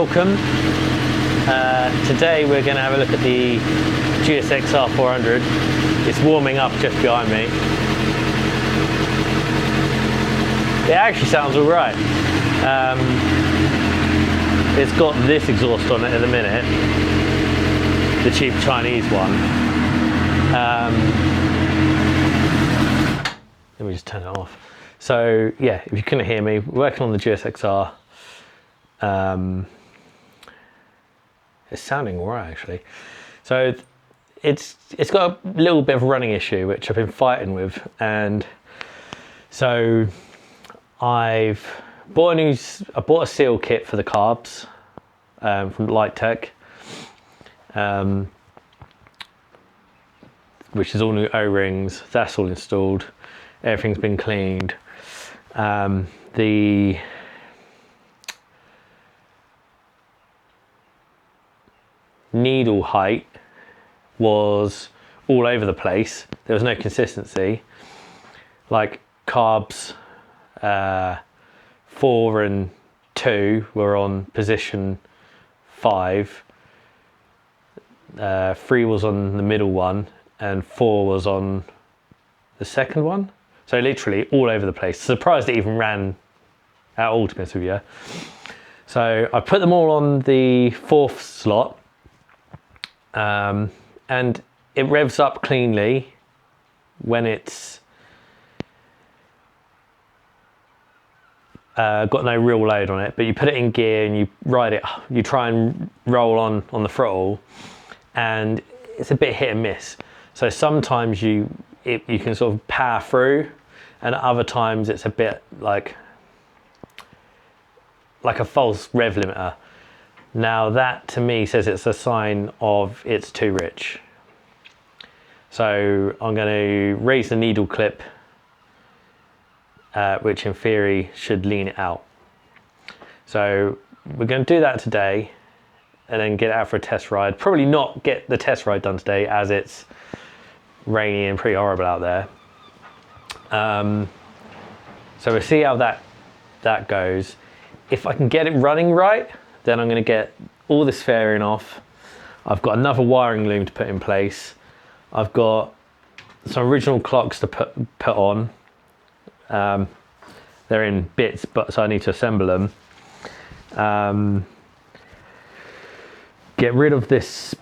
Welcome. Today we're going to have a look at the GSXR 400. It's warming up just behind me. It actually sounds alright. It's got this exhaust on it at the minute, the cheap Chinese one. Let me just turn it off. So yeah, if you couldn't hear me, we're working on the GSXR. It's sounding alright actually. So it's got a little bit of a running issue which I've been fighting with, and so I bought a seal kit for the carbs from Light Tech, which is all new O-rings. That's all installed. Everything's been cleaned. The needle height was all over the place. There was no consistency. Like carbs 4 and 2 were on position 5, 3 was on the middle one, and 4 was on the second one. So literally all over the place. Surprised it even ran at all, to be honest with you. So I put them all on the 4th slot, and it revs up cleanly when it's got no real load on it. But you put it in gear and you ride it, you try and roll on the throttle, and it's a bit hit and miss. So sometimes you can sort of power through, and other times it's a bit like a false rev limiter. Now that to me says it's a sign of it's too rich. So I'm going to raise the needle clip, which in theory should lean it out. So we're going to do that today and then get it out for a test ride. Probably not get the test ride done today as it's rainy and pretty horrible out there. So we'll see how that goes. If I can get it running right, then I'm going to get all this fairing off. I've got another wiring loom to put in place. I've got some original clocks to put on. They're in bits, so I need to assemble them. Get rid of this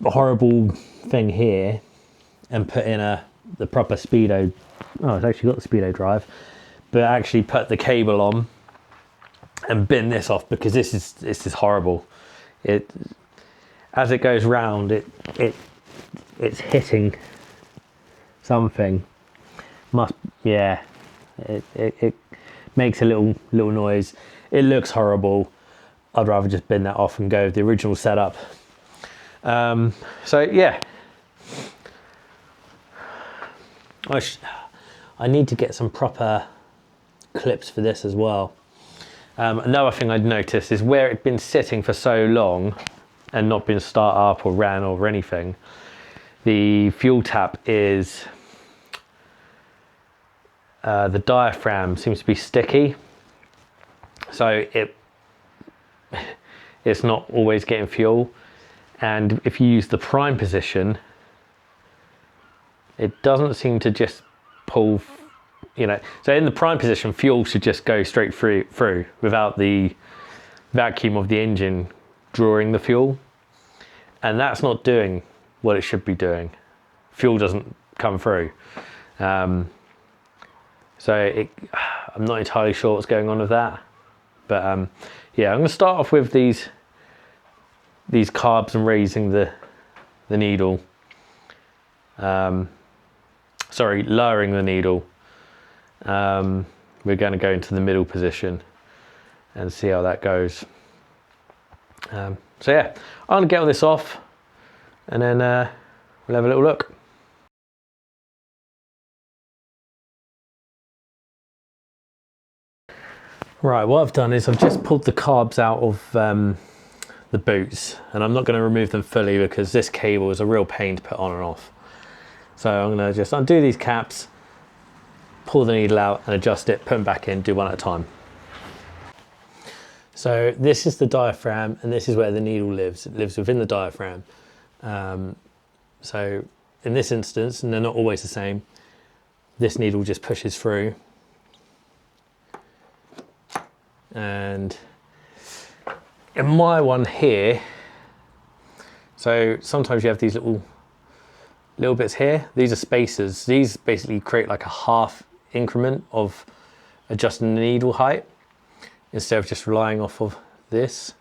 horrible thing here and put in the proper speedo. Oh, it's actually got the speedo drive, but actually put the cable on and bin this off, because this is horrible. As it goes round, it's hitting something. It makes a little noise. It looks horrible. I'd rather just bin that off and go with the original setup. So yeah, I need to get some proper clips for this as well. Another thing I'd noticed is where it'd been sitting for so long and not been start up or ran or anything, the fuel tap is, the diaphragm seems to be sticky. So it's not always getting fuel. And if you use the prime position, it doesn't seem to just pull, so in the prime position, fuel should just go straight through without the vacuum of the engine drawing the fuel. And that's not doing what it should be doing. Fuel doesn't come through. So I'm not entirely sure what's going on with that. But yeah, I'm going to start off with these carbs and raising the needle. Sorry, lowering the needle. We're going to go into the middle position and see how that goes. So yeah, I'm going to get all this off and then we'll have a little look. Right, what I've done is I've just pulled the carbs out of the boots, and I'm not going to remove them fully because this cable is a real pain to put on and off. So I'm going to just undo these caps, pull the needle out and adjust it, put them back in, do one at a time. So this is the diaphragm, and this is where the needle lives. It lives within the diaphragm. So in this instance, and they're not always the same, this needle just pushes through. And in my one here, so sometimes you have these little bits here. These are spacers. These basically create like a half increment of adjusting the needle height instead of just relying off of this.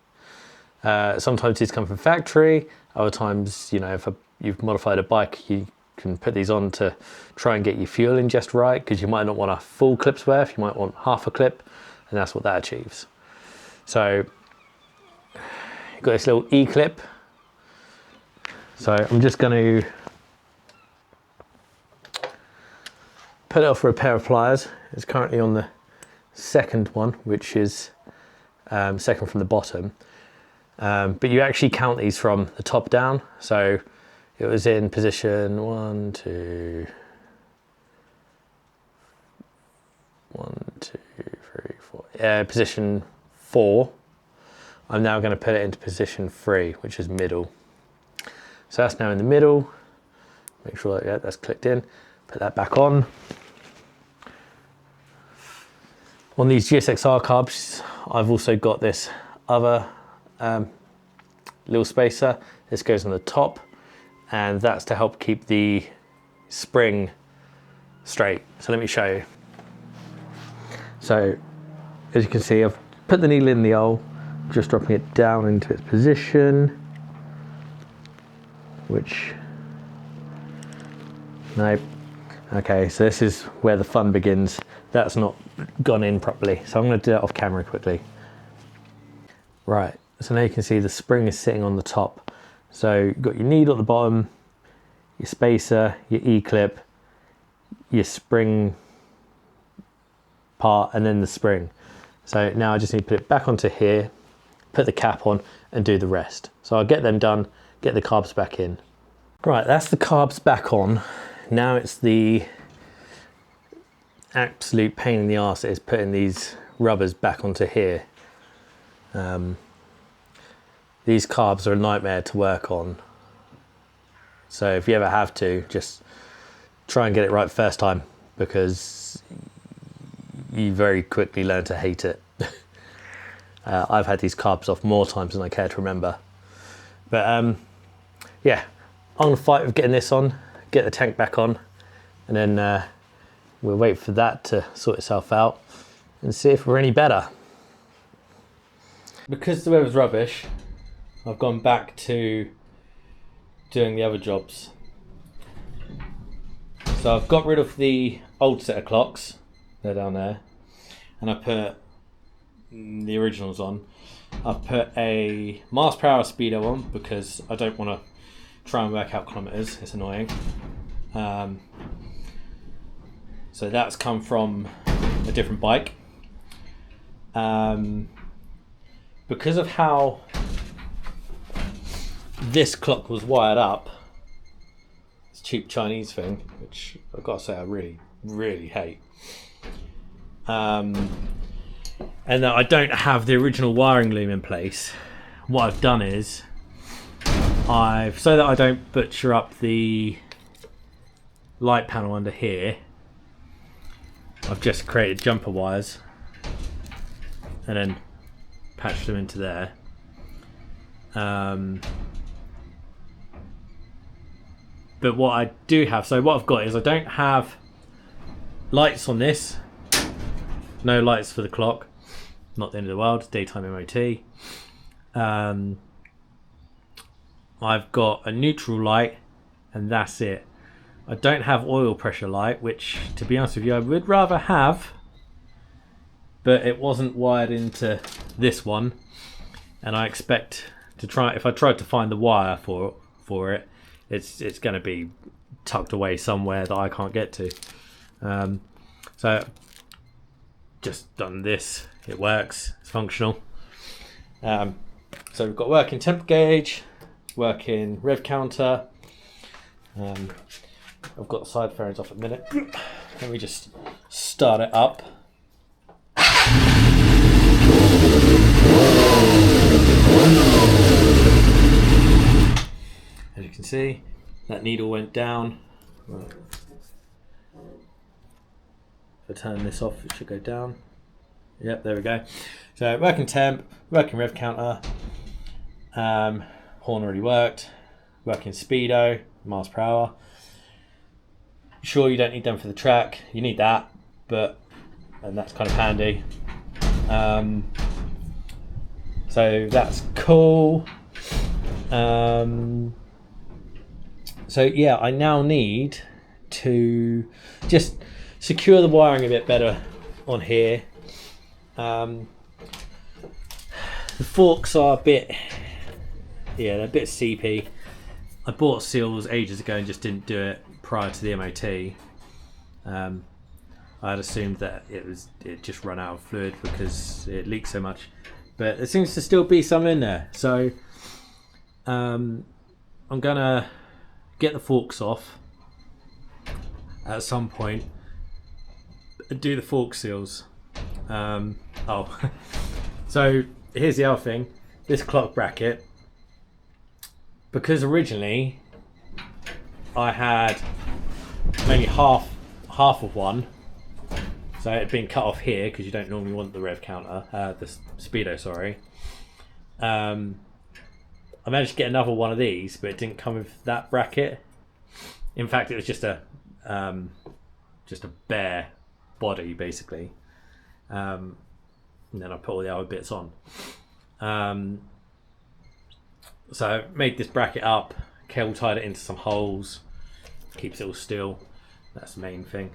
Sometimes these come from factory. Other times, you know, if you've modified a bike, you can put these on to try and get your fuel ingest right, because you might not want a full clip's worth, you might want half a clip, and that's what that achieves. So you've got this little E-clip. So I'm just going to put it off with a pair of pliers. It's currently on the second one, which is second from the bottom. But you actually count these from the top down. So it was in position 1, 2, 3, 4. Position 4. I'm now going to put it into position 3, which is middle. So that's now in the middle. Make sure that that's clicked in. Put that back on. On these GSXR carbs, I've also got this other little spacer. This goes on the top, and that's to help keep the spring straight. So let me show you. So as you can see, I've put the needle in the hole, just dropping it down into its position, which, nope. Okay, so this is where the fun begins. That's not gone in properly, so I'm going to do that off camera quickly. Right, so now you can see the spring is sitting on the top. So you've got your needle at the bottom, your spacer, your E-clip, your spring part, and then the spring. So now I just need to put it back onto here, put the cap on, and do the rest. So I'll get them done, get the carbs back in. Right, that's the carbs back on. Now it's the absolute pain in the arse is putting these rubbers back onto here. These carbs are a nightmare to work on. So if you ever have to, just try and get it right first time, because you very quickly learn to hate it. I've had these carbs off more times than I care to remember. But yeah, I'm gonna fight with getting this on, get the tank back on, and then we'll wait for that to sort itself out and see if we're any better. Because the weather's rubbish, I've gone back to doing the other jobs. So I've got rid of the old set of clocks, they're down there, and I put the originals on. I've put a miles per hour speedo on because I don't want to try and work out kilometers, it's annoying. So that's come from a different bike. Because of how this clock was wired up, it's a cheap Chinese thing, which I've got to say I really hate. And that I don't have the original wiring loom in place. What I've done is, so that I don't butcher up the light panel under here, I've just created jumper wires and then patched them into there. But what I do have, so what I've got is I don't have lights on this, no lights for the clock, not the end of the world, daytime MOT. I've got a neutral light and that's it. I don't have oil pressure light, which to be honest with you I would rather have, but it wasn't wired into this one, and I expect to try, if I tried to find the wire for it, it's going to be tucked away somewhere that I can't get to. So just done this, it works, it's functional. So we've got working temp gauge, working rev counter. I've got the side fairings off at the minute. Let me just start it up. you can see, that needle went down. Right. If I turn this off, it should go down. Yep, there we go. So working temp, working rev counter, horn already worked, working speedo, miles per hour. Sure, you don't need them for the track. You need that, and that's kind of handy. So that's cool. So yeah, I now need to just secure the wiring a bit better on here. The forks are they're a bit seepy. I bought seals ages ago and just didn't do it prior to the MOT. I had assumed that it just run out of fluid because it leaks so much, but there seems to still be some in there. So I'm gonna get the forks off at some point and do the fork seals. So here's the other thing, this clock bracket, because originally I had only half of one, so it had been cut off here because you don't normally want the rev counter, the speedo, sorry. I managed to get another one of these, but it didn't come with that bracket. In fact, it was just a bare body basically. And then I put all the other bits on. So I made this bracket up, cable tied it into some holes, keeps it all still. That's the main thing.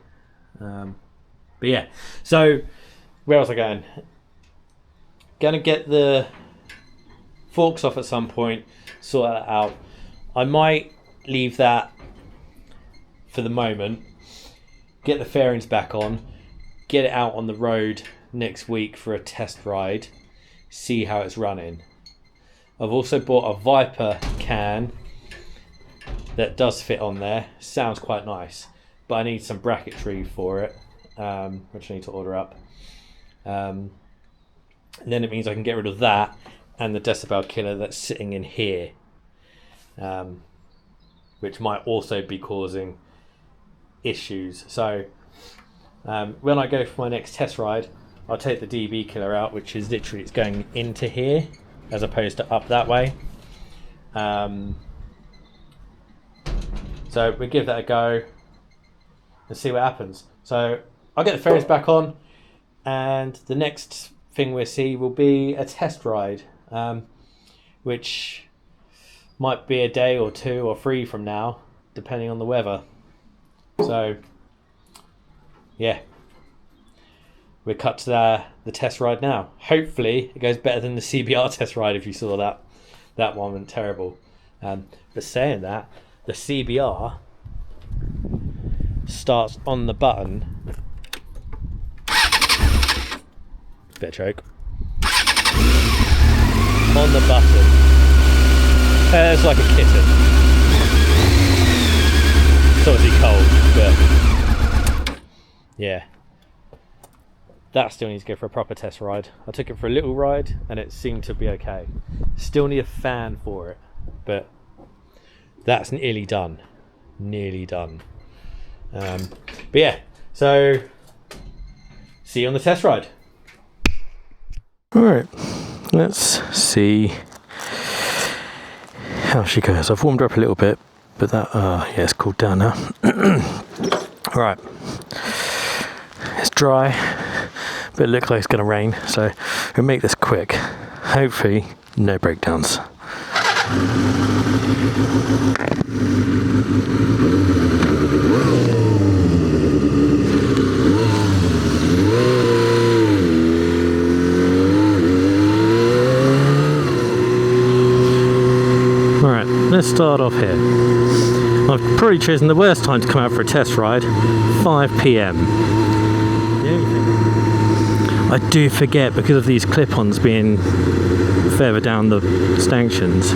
But yeah, so where was I going? Gonna get the forks off at some point, sort that out. I might leave that for the moment, get the fairings back on, get it out on the road next week for a test ride, see how it's running. I've also bought a Viper can that does fit on there, sounds quite nice, but I need some bracketry for it, which I need to order up. And then it means I can get rid of that and the decibel killer that's sitting in here, which might also be causing issues. So when I go for my next test ride, I'll take the dB killer out, which is literally, it's going into here as opposed to up that way. So we give that a go and see what happens. So I'll get the fairings back on, and the next thing we'll see will be a test ride, which might be a day or 2 or 3 from now, depending on the weather. So yeah, we're cut to the test ride now. Hopefully it goes better than the CBR test ride. If you saw that one went terrible. But saying that, the CBR starts on the button. Bit of choke. On the button. It's like a kitten. It's obviously cold, but yeah. That still needs to go for a proper test ride. I took it for a little ride and it seemed to be okay. Still need a fan for it, but that's nearly done. Nearly done. But yeah, so see you on the test ride. Alright, let's see how she goes. I've warmed her up a little bit, but that, yeah, it's cooled down now. Alright, it's dry, but it looks like it's going to rain, so we'll make this quick. Hopefully, no breakdowns. Alright, let's start off here. I've probably chosen the worst time to come out for a test ride, 5 PM. I do forget, because of these clip-ons being further down the stanchions,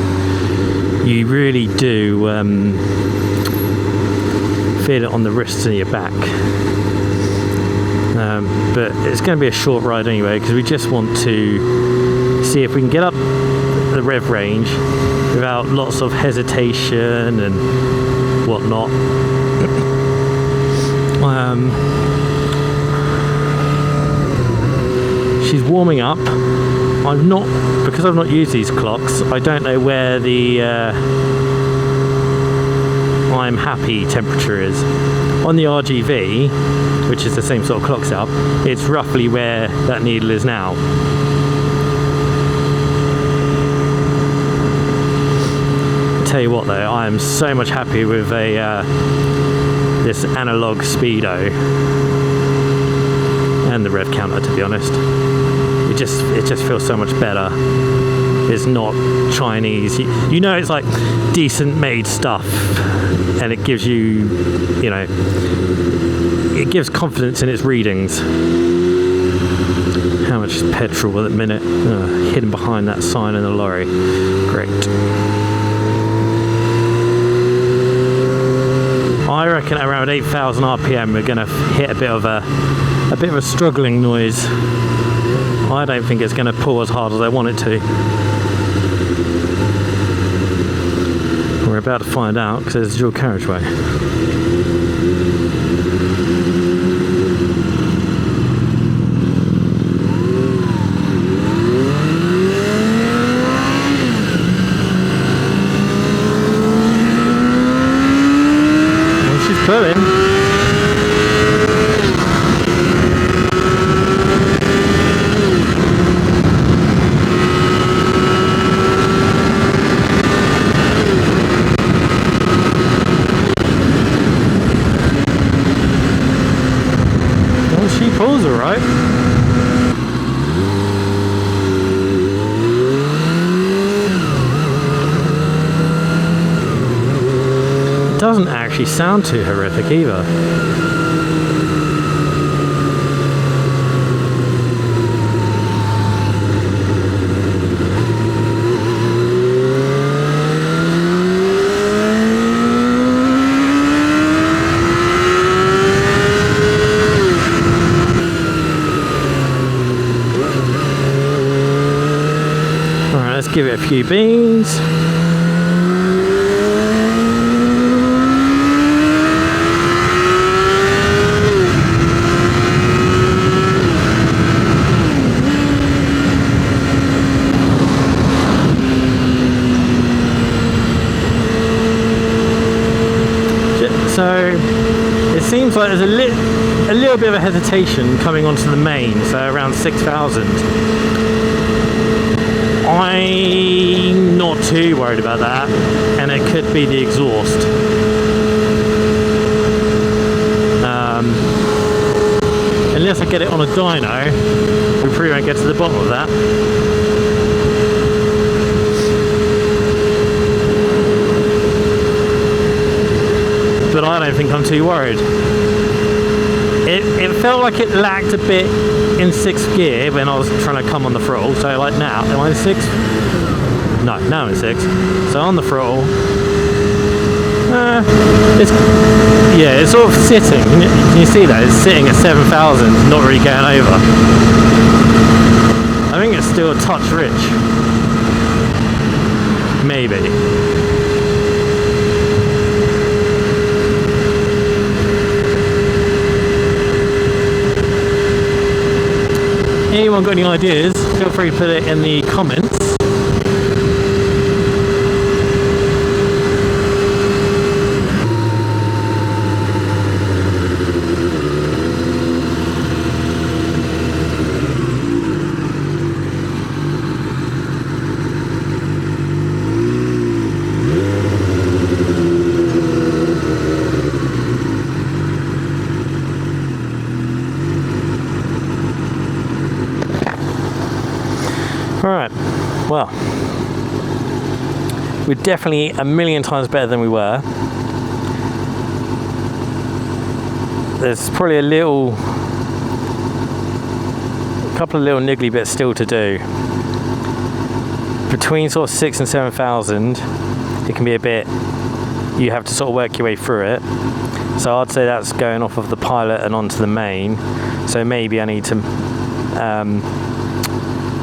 you really do feel it on the wrists and your back. But it's going to be a short ride anyway, because we just want to see if we can get up the rev range without lots of hesitation and whatnot. She's warming up. Because I've not used these clocks, I don't know where the I'm happy temperature is. On the RGV, which is the same sort of clock setup, it's roughly where that needle is now. Tell you what though, I am so much happy with this analog speedo and the rev counter, to be honest. It just feels so much better. It's not Chinese. You know, it's like decent made stuff, and it gives you, it gives confidence in its readings. How much is petrol at the minute? Hidden behind that sign in the lorry. Great. I reckon around 8,000 RPM we're going to hit a bit of a struggling noise. I don't think it's going to pull as hard as I want it to. We're about to find out because there's a dual carriageway. Well, she's pulling. Pulls all right. It doesn't actually sound too horrific either. Give it a few beans. So it seems like there's a little bit of a hesitation coming onto the main, so around 6,000. I'm not too worried about that, and it could be the exhaust. Unless I get it on a dyno, we probably won't get to the bottom of that. But I don't think I'm too worried. It felt like it lagged a bit in 6th gear when I was trying to come on the throttle. So like now, am I in 6? No, now I'm in 6. So on the throttle, it's sort of sitting. Can you see that? It's sitting at 7,000, not really going over. I think it's still a touch rich. Maybe. Anyone got any ideas? Feel free to put it in the comments. Alright, well, we're definitely a million times better than we were. There's probably a couple of little niggly bits still to do. Between sort of 6,000 and 7,000, it can be a bit, you have to sort of work your way through it. So I'd say that's going off of the pilot and onto the main. So maybe I need to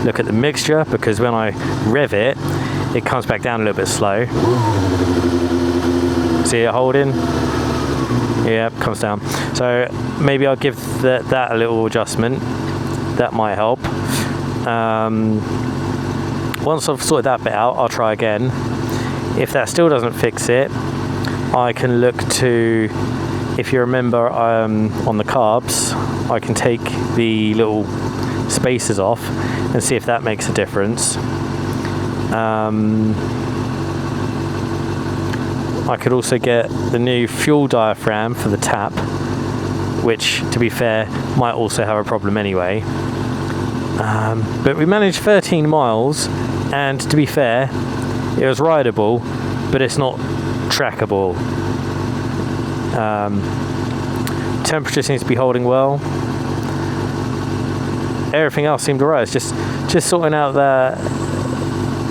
look at the mixture, because when I rev it, it comes back down a little bit slow. See it holding? Yeah, comes down. So maybe I'll give that a little adjustment. That might help. Once I've sorted that bit out, I'll try again. If that still doesn't fix it, I can look to, if you remember on the carbs, I can take the little spacers off and see if that makes a difference. I could also get the new fuel diaphragm for the tap, which, to be fair, might also have a problem anyway. But we managed 13 miles, and to be fair, it was rideable, but it's not trackable. Temperature seems to be holding well. Everything else seemed alright. It's just sorting out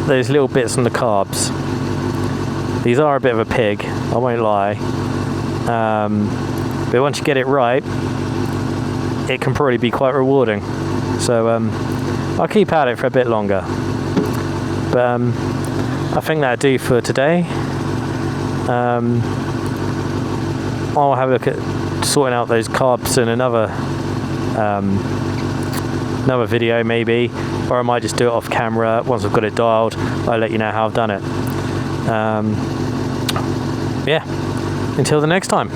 those little bits on the carbs. These are a bit of a pig, I won't lie. But once you get it right, it can probably be quite rewarding. So I'll keep at it for a bit longer. But I think that'll do for today. I'll have a look at sorting out those carbs in another video maybe, or I might just do it off camera. Once I've got it dialed, I'll let you know how I've done it. Yeah, until the next time.